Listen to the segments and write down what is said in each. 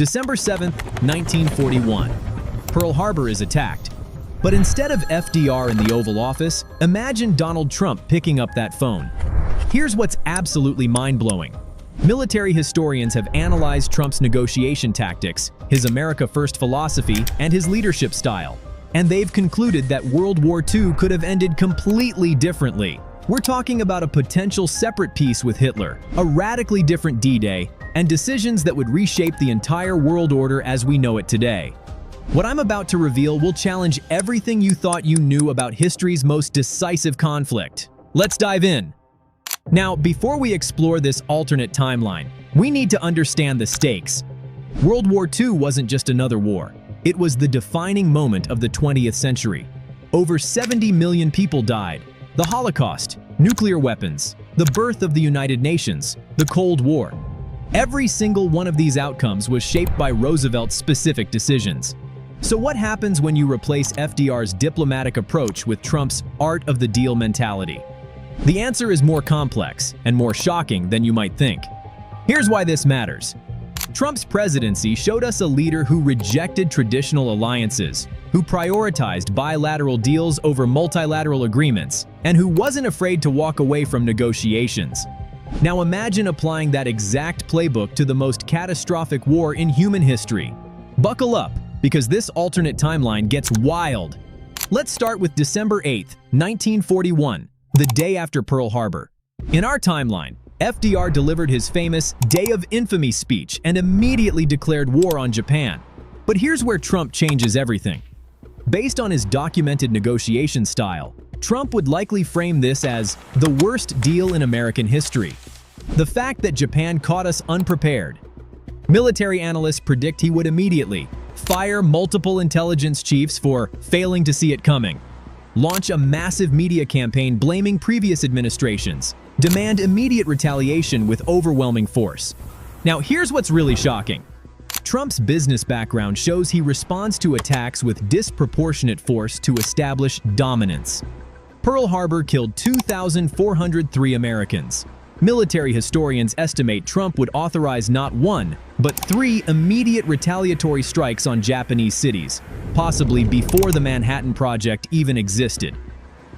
December 7th, 1941. Pearl Harbor is attacked. But instead of FDR in the Oval Office, imagine Donald Trump picking up that phone. Here's what's absolutely mind-blowing. Military historians have analyzed Trump's negotiation tactics, his America First philosophy, and his leadership style. And they've concluded that World War II could have ended completely differently. We're talking about a potential separate peace with Hitler, a radically different D-Day, and decisions that would reshape the entire world order as we know it today. What I'm about to reveal will challenge everything you thought you knew about history's most decisive conflict. Let's dive in. Now, before we explore this alternate timeline, we need to understand the stakes. World War II wasn't just another war. It was the defining moment of the 20th century. Over 70 million people died. The Holocaust, nuclear weapons, the birth of the United Nations, the Cold War. Every single one of these outcomes was shaped by Roosevelt's specific decisions. So what happens when you replace FDR's diplomatic approach with Trump's art of the deal mentality? The answer is more complex and more shocking than you might think. Here's why this matters. Trump's presidency showed us a leader who rejected traditional alliances, who prioritized bilateral deals over multilateral agreements, and who wasn't afraid to walk away from negotiations. Now imagine applying that exact playbook to the most catastrophic war in human history. Buckle up, because this alternate timeline gets wild. Let's start with December 8th, 1941, the day after Pearl Harbor. In our timeline, FDR delivered his famous Day of Infamy speech and immediately declared war on Japan. But here's where Trump changes everything. Based on his documented negotiation style, Trump would likely frame this as the worst deal in American history. The fact that Japan caught us unprepared. Military analysts predict he would immediately fire multiple intelligence chiefs for failing to see it coming, launch a massive media campaign blaming previous administrations, demand immediate retaliation with overwhelming force. Now, here's what's really shocking. Trump's business background shows he responds to attacks with disproportionate force to establish dominance. Pearl Harbor killed 2,403 Americans. Military historians estimate Trump would authorize not one, but 3 immediate retaliatory strikes on Japanese cities, possibly before the Manhattan Project even existed.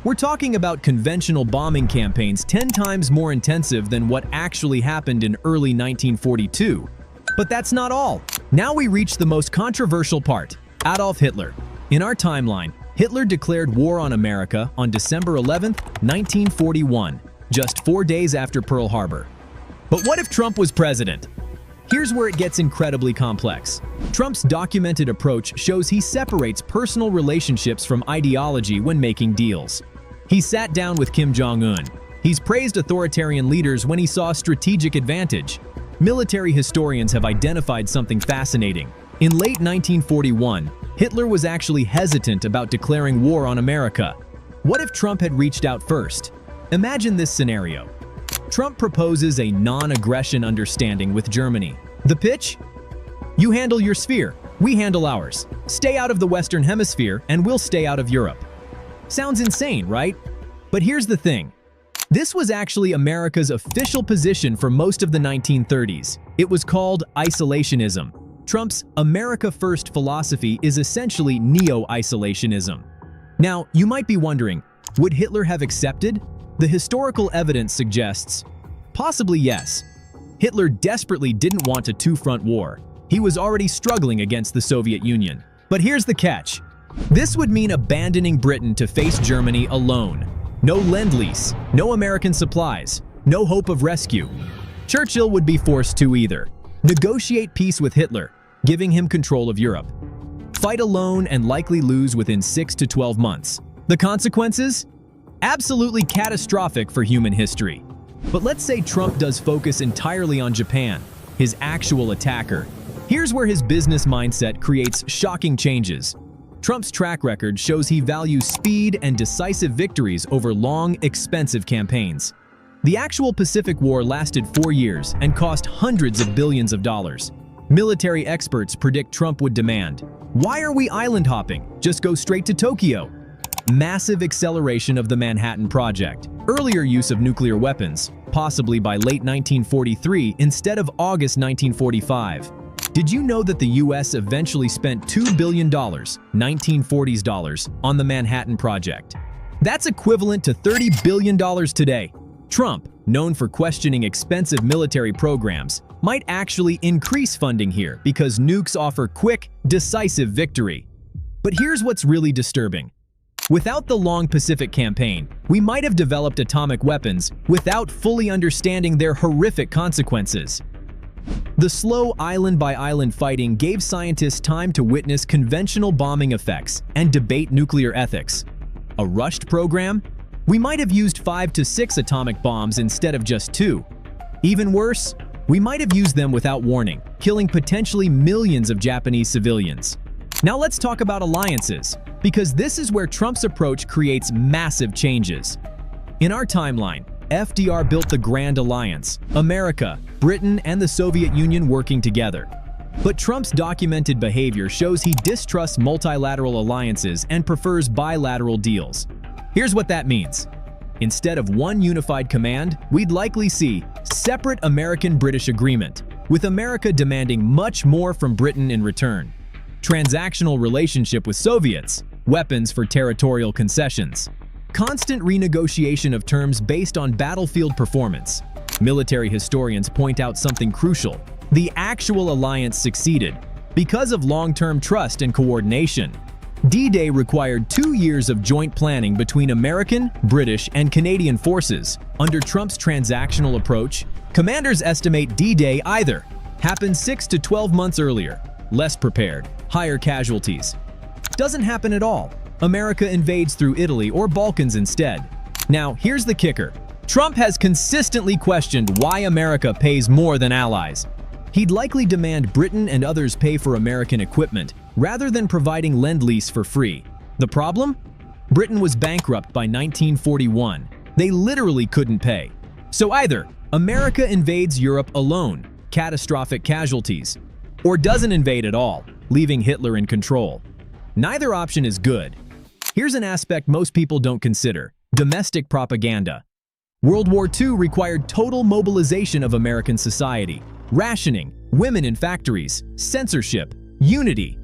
We're talking about conventional bombing campaigns 10 times more intensive than what actually happened in early 1942. But that's not all. Now we reach the most controversial part, Adolf Hitler. In our timeline, Hitler declared war on America on December 11th, 1941, just 4 days after Pearl Harbor. But what if Trump was president? Here's where it gets incredibly complex. Trump's documented approach shows he separates personal relationships from ideology when making deals. He sat down with Kim Jong-un. He's praised authoritarian leaders when he saw strategic advantage. Military historians have identified something fascinating. In late 1941, Hitler was actually hesitant about declaring war on America. What if Trump had reached out first? Imagine this scenario. Trump proposes a non-aggression understanding with Germany. The pitch? You handle your sphere, we handle ours. Stay out of the Western Hemisphere, and we'll stay out of Europe. Sounds insane, right? But here's the thing. This was actually America's official position for most of the 1930s. It was called isolationism. Trump's America First philosophy is essentially neo-isolationism. Now, you might be wondering, would Hitler have accepted? The historical evidence suggests, possibly yes. Hitler desperately didn't want a two-front war. He was already struggling against the Soviet Union. But here's the catch. This would mean abandoning Britain to face Germany alone. No lend-lease, no American supplies, no hope of rescue. Churchill would be forced to either negotiate peace with Hitler, giving him control of Europe, fight alone and likely lose within 6 to 12 months. The consequences? Absolutely catastrophic for human history. But let's say Trump does focus entirely on Japan, his actual attacker. Here's where his business mindset creates shocking changes. Trump's track record shows he values speed and decisive victories over long, expensive campaigns. The actual Pacific War lasted 4 years and cost hundreds of billions of dollars. Military experts predict Trump would demand, "Why are we island hopping? Just go straight to Tokyo." Massive acceleration of the Manhattan Project. Earlier use of nuclear weapons, possibly by late 1943 instead of August 1945. Did you know that the US eventually spent $2 billion, 1940s dollars, on the Manhattan Project? That's equivalent to $30 billion today. Trump, known for questioning expensive military programs, might actually increase funding here because nukes offer quick, decisive victory. But here's what's really disturbing. Without the long Pacific campaign, we might have developed atomic weapons without fully understanding their horrific consequences. The slow island-by-island fighting gave scientists time to witness conventional bombing effects and debate nuclear ethics. A rushed program? We might have used 5 to 6 atomic bombs instead of just 2. Even worse, we might have used them without warning, killing potentially millions of Japanese civilians. Now let's talk about alliances, because this is where Trump's approach creates massive changes. In our timeline, FDR built the Grand Alliance, America, Britain, and the Soviet Union working together. But Trump's documented behavior shows he distrusts multilateral alliances and prefers bilateral deals. Here's what that means. Instead of one unified command, we'd likely see separate American-British agreement, with America demanding much more from Britain in return. Transactional relationship with Soviets, weapons for territorial concessions. Constant renegotiation of terms based on battlefield performance. Military historians point out something crucial. The actual alliance succeeded because of long-term trust and coordination. D-Day required 2 years of joint planning between American, British, and Canadian forces. Under Trump's transactional approach, commanders estimate D-Day either happened 6 to 12 months earlier, less prepared, higher casualties. Doesn't happen at all. America invades through Italy or Balkans instead. Now, here's the kicker. Trump has consistently questioned why America pays more than allies. He'd likely demand Britain and others pay for American equipment, rather than providing Lend-Lease for free. The problem? Britain was bankrupt by 1941. They literally couldn't pay. So either America invades Europe alone, catastrophic casualties, or doesn't invade at all, leaving Hitler in control. Neither option is good. Here's an aspect most people don't consider: domestic propaganda. World War II required total mobilization of American society, rationing, women in factories, censorship, unity.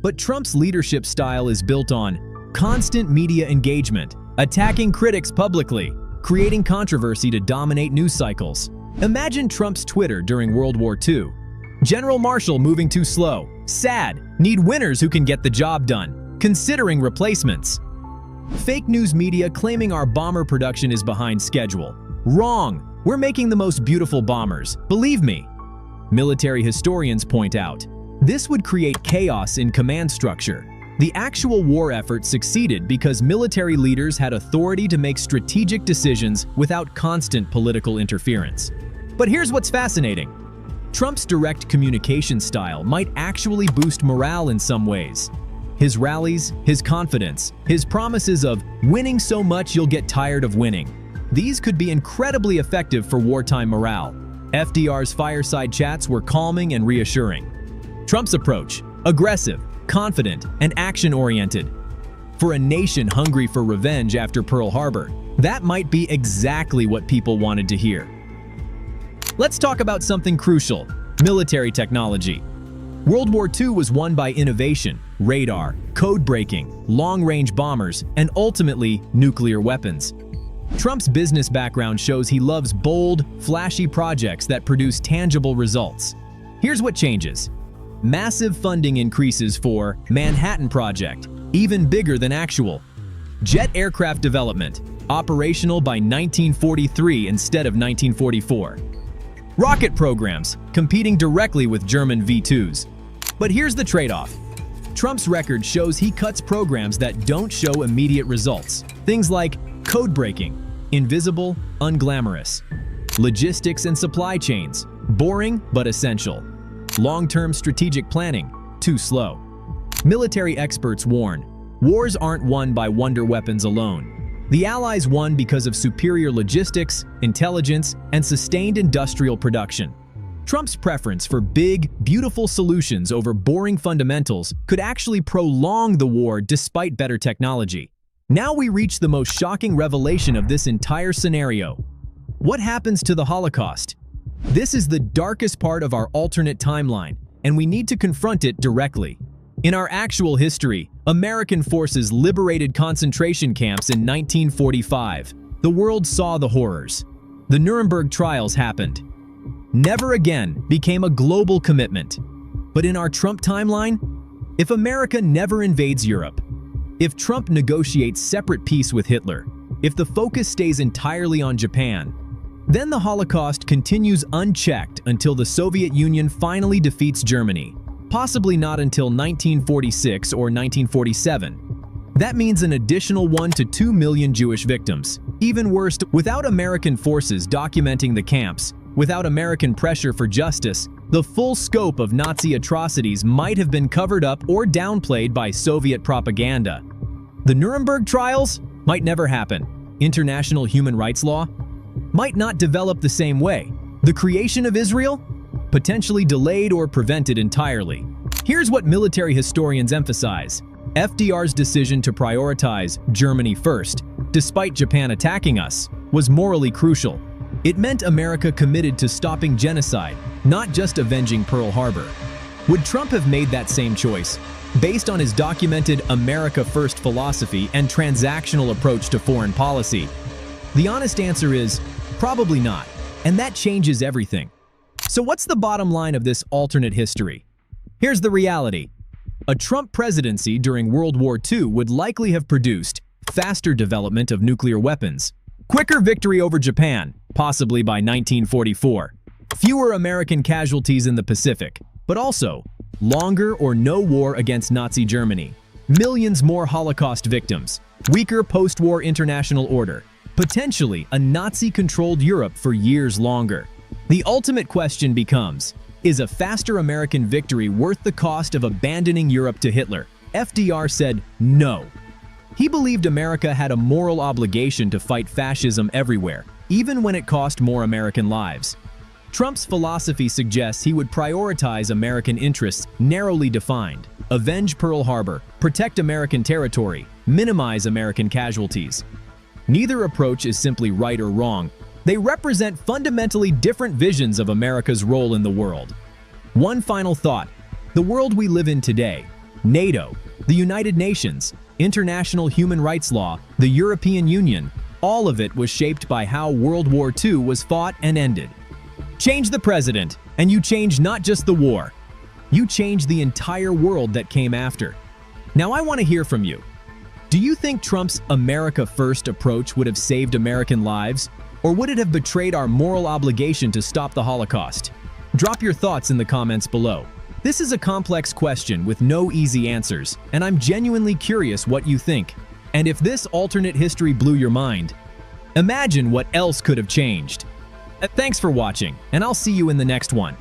But Trump's leadership style is built on constant media engagement, attacking critics publicly, creating controversy to dominate news cycles. Imagine Trump's Twitter during World War II. General Marshall moving too slow. Sad. Need winners who can get the job done. Considering replacements. Fake news media claiming our bomber production is behind schedule. Wrong. We're making the most beautiful bombers. Believe me. Military historians point out, this would create chaos in command structure. The actual war effort succeeded because military leaders had authority to make strategic decisions without constant political interference. But here's what's fascinating. Trump's direct communication style might actually boost morale in some ways. His rallies, his confidence, his promises of winning so much you'll get tired of winning. These could be incredibly effective for wartime morale. FDR's fireside chats were calming and reassuring. Trump's approach, aggressive, confident, and action-oriented. For a nation hungry for revenge after Pearl Harbor, that might be exactly what people wanted to hear. Let's talk about something crucial: military technology. World War II was won by innovation, radar, code-breaking, long-range bombers, and ultimately, nuclear weapons. Trump's business background shows he loves bold, flashy projects that produce tangible results. Here's what changes. Massive funding increases for Manhattan Project, even bigger than actual. Jet aircraft development, operational by 1943 instead of 1944. Rocket programs, competing directly with German V-2s. But here's the trade-off. Trump's record shows he cuts programs that don't show immediate results. Things like code breaking, invisible, unglamorous. Logistics and supply chains, boring but essential. Long-term strategic planning, too slow. Military experts warn, wars aren't won by wonder weapons alone. The Allies won because of superior logistics, intelligence, and sustained industrial production. Trump's preference for big, beautiful solutions over boring fundamentals could actually prolong the war despite better technology. Now we reach the most shocking revelation of this entire scenario. What happens to the Holocaust? This is the darkest part of our alternate timeline, and we need to confront it directly. In our actual history, American forces liberated concentration camps in 1945. The world saw the horrors. The Nuremberg trials happened. Never again became a global commitment. But in our Trump timeline, if America never invades Europe, if Trump negotiates separate peace with Hitler, if the focus stays entirely on Japan, then the Holocaust continues unchecked until the Soviet Union finally defeats Germany, possibly not until 1946 or 1947. That means an additional 1 to 2 million Jewish victims. Even worse, without American forces documenting the camps, without American pressure for justice, the full scope of Nazi atrocities might have been covered up or downplayed by Soviet propaganda. The Nuremberg trials might never happen. International human rights law might not develop the same way. The creation of Israel? Potentially delayed or prevented entirely. Here's what military historians emphasize. FDR's decision to prioritize Germany first, despite Japan attacking us, was morally crucial. It meant America committed to stopping genocide, not just avenging Pearl Harbor. Would Trump have made that same choice, based on his documented America First philosophy and transactional approach to foreign policy? The honest answer is, probably not, and that changes everything. So what's the bottom line of this alternate history? Here's the reality. A Trump presidency during World War II would likely have produced faster development of nuclear weapons, quicker victory over Japan, possibly by 1944, fewer American casualties in the Pacific, but also longer or no war against Nazi Germany, millions more Holocaust victims, weaker post-war international order, potentially a Nazi-controlled Europe for years longer. The ultimate question becomes, is a faster American victory worth the cost of abandoning Europe to Hitler? FDR said no. He believed America had a moral obligation to fight fascism everywhere, even when it cost more American lives. Trump's philosophy suggests he would prioritize American interests narrowly defined, avenge Pearl Harbor, protect American territory, minimize American casualties. Neither approach is simply right or wrong. They represent fundamentally different visions of America's role in the world. One final thought. The world we live in today, NATO, the United Nations, international human rights law, the European Union, all of it was shaped by how World War II was fought and ended. Change the president, and you change not just the war. You change the entire world that came after. Now I want to hear from you. Do you think Trump's America First approach would have saved American lives? Or would it have betrayed our moral obligation to stop the Holocaust? Drop your thoughts in the comments below. This is a complex question with no easy answers, and I'm genuinely curious what you think. And if this alternate history blew your mind, imagine what else could have changed. Thanks for watching, and I'll see you in the next one.